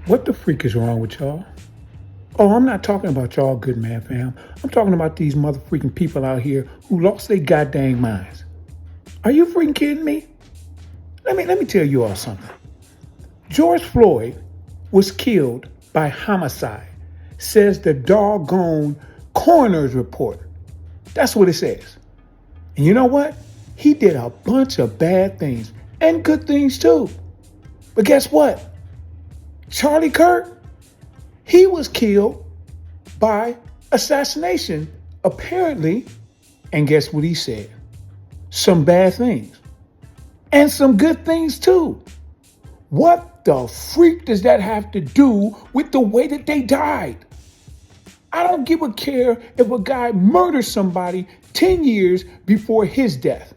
What the freak is wrong with y'all? Oh, I'm not talking about y'all, good man fam. I'm talking about these mother freaking people out here who lost their goddamn minds. Are you freaking kidding me? Let me tell you all something. George Floyd was killed by homicide, says the doggone coroner's report. That's what it says. And you know what? He did a bunch of bad things and good things too. But guess what? Charlie Kirk, he was killed by assassination, apparently. And guess what he said? Some bad things and some good things too. What the freak does that have to do with the way that they died? I don't give a care if a guy murders somebody 10 years before his death.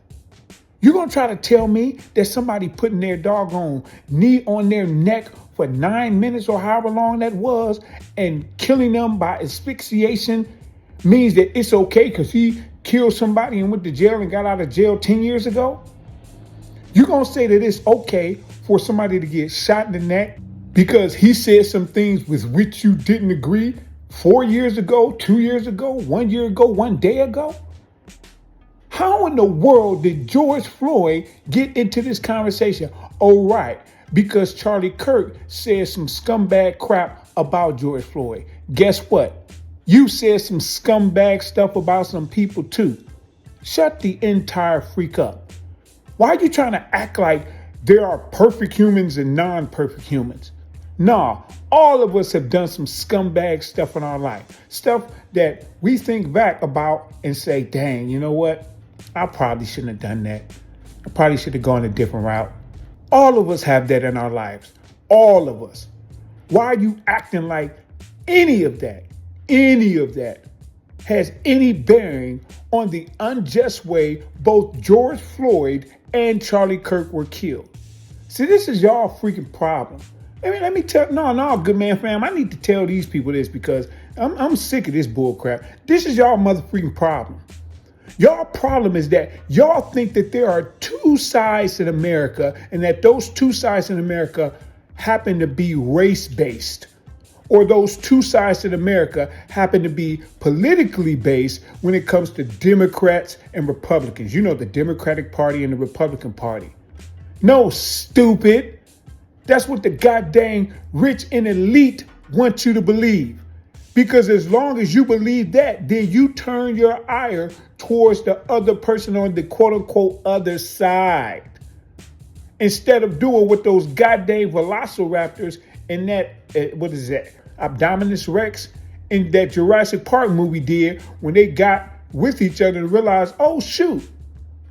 You're going to try to tell me that somebody putting their doggone knee on their neck for 9 minutes or however long that was and killing them by asphyxiation means that it's okay because he killed somebody and went to jail and got out of jail 10 years ago? You're going to say that it's okay for somebody to get shot in the neck because he said some things with which you didn't agree 4 years ago, 2 years ago, 1 year ago, 1 day ago? How in the world did George Floyd get into this conversation? Oh, right, because Charlie Kirk said some scumbag crap about George Floyd. Guess what? You said some scumbag stuff about some people too. Shut the entire freak up. Why are you trying to act like there are perfect humans and non-perfect humans? Nah, all of us have done some scumbag stuff in our life. Stuff that we think back about and say, dang, you know what? I probably shouldn't have done that. I probably should have gone a different route. All of us have that in our lives. All of us. Why are you acting like any of that has any bearing on the unjust way both George Floyd and Charlie Kirk were killed? See, this is y'all freaking problem. Let me tell, no, good man fam, I need to tell these people this because I'm sick of this bull crap. This is y'all mother freaking problem. Y'all problem is that y'all think that there are two sides in America and that those two sides in America happen to be race-based, or those two sides in America happen to be politically based when it comes to Democrats and Republicans. You know, the Democratic Party and the Republican Party. No, stupid. That's what the goddamn rich and elite want you to believe. Because as long as you believe that, then you turn your ire towards the other person on the quote unquote other side. Instead of doing what those goddamn velociraptors and that, Abdominus Rex in that Jurassic Park movie did when they got with each other and realized, oh shoot,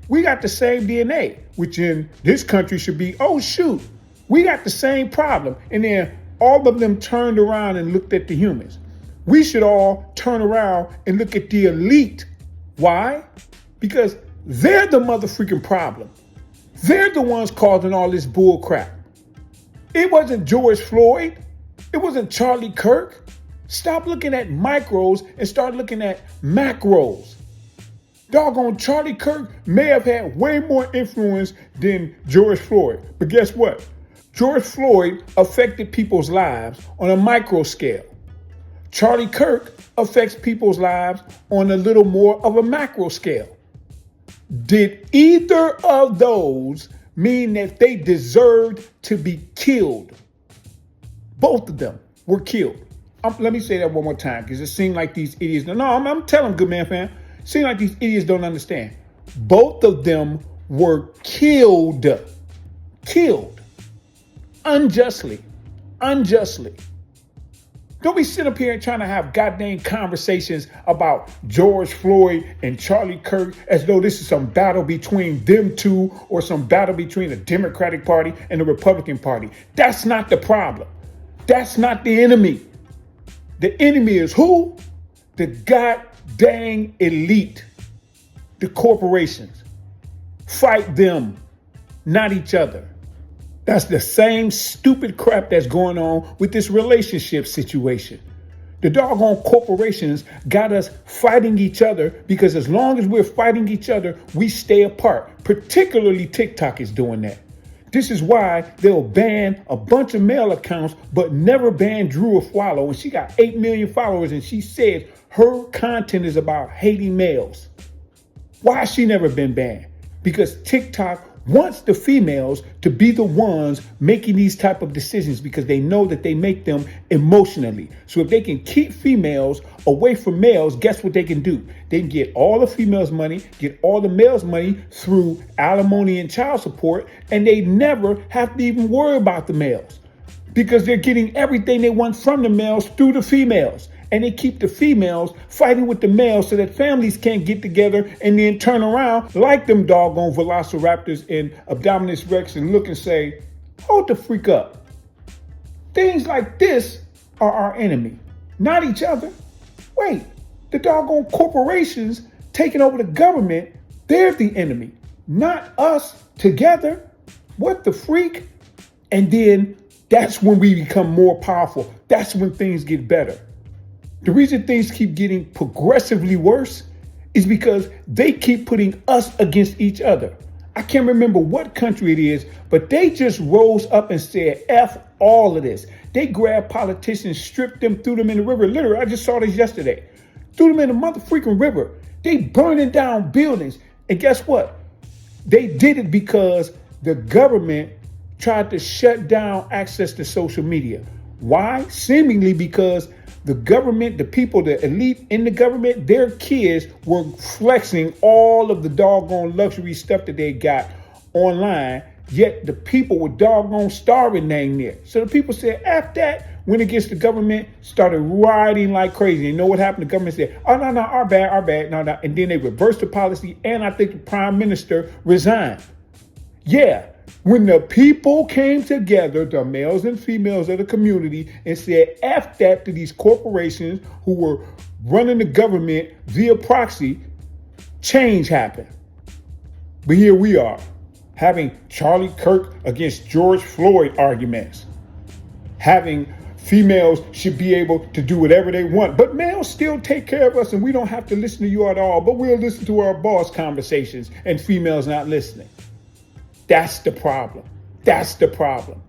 we got the same DNA, which in this country should be, oh shoot, we got the same problem. And then all of them turned around and looked at the humans. We should all turn around and look at the elite. Why? Because they're the mother freaking problem. They're the ones causing all this bull crap. It wasn't George Floyd. It wasn't Charlie Kirk. Stop looking at micros and start looking at macros. Doggone Charlie Kirk may have had way more influence than George Floyd. But guess what? George Floyd affected people's lives on a micro scale. Charlie Kirk affects people's lives on a little more of a macro scale. Did either of those mean that they deserved to be killed? Both of them were killed. Let me say that one more time because it seemed like these idiots. No, I'm telling them, good man fam. It seems like these idiots don't understand. Both of them were killed. Killed. Unjustly. Don't be sitting up here and trying to have goddamn conversations about George Floyd and Charlie Kirk as though this is some battle between them two or some battle between the Democratic Party and the Republican Party. That's not the problem. That's not the enemy. The enemy is who? The goddamn elite. The corporations. Fight them, not each other. That's the same stupid crap that's going on with this relationship situation. The doggone corporations got us fighting each other because as long as we're fighting each other, we stay apart. Particularly TikTok is doing that. This is why they'll ban a bunch of male accounts, but never ban Drew Afwalo. And she got 8 million followers, and she said her content is about hating males. Why has she never been banned? Because TikTok wants the females to be the ones making these type of decisions because they know that they make them emotionally. So if they can keep females away from males, guess what they can do? They can get all the females' money, get all the males' money through alimony and child support, and they never have to even worry about the males because they're getting everything they want from the males through the females. And they keep the females fighting with the males so that families can't get together and then turn around like them doggone velociraptors and Abdominus Rex and look and say, hold the freak up. Things like this are our enemy, not each other. Wait, the doggone corporations taking over the government, they're the enemy, not us together. What the freak? And then that's when we become more powerful. That's when things get better. The reason things keep getting progressively worse is because they keep putting us against each other. I can't remember what country it is, but they just rose up and said, F all of this. They grabbed politicians, stripped them, threw them in the river. Literally, I just saw this yesterday. Threw them in the motherfucking river. They burning down buildings. And guess what? They did it because the government tried to shut down access to social media. Why? Seemingly because the government, the people, the elite in the government, their kids were flexing all of the doggone luxury stuff that they got online, yet the people were doggone starving dang near. So the people said, F that, went against the government, started rioting like crazy. You know what happened? The government said, oh, no, our bad, no. And then they reversed the policy, and I think the prime minister resigned. Yeah. When the people came together, the males and females of the community, and said F that to these corporations who were running the government via proxy, change happened. But here we are, having Charlie Kirk against George Floyd arguments, having females should be able to do whatever they want, but males still take care of us and we don't have to listen to you at all, but we'll listen to our boss conversations and females not listening. That's the problem. That's the problem.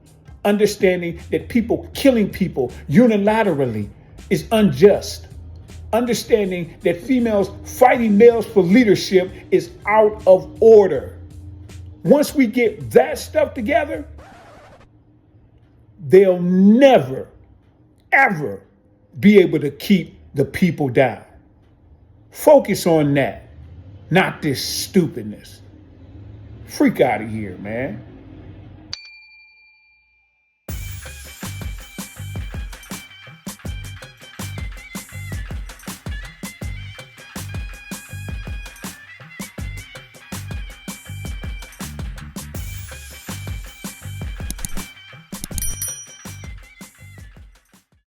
Understanding that people killing people unilaterally is unjust. Understanding that females fighting males for leadership is out of order. Once we get that stuff together, they'll never, ever be able to keep the people down. Focus on that, not this stupidness. Freak out of here, man.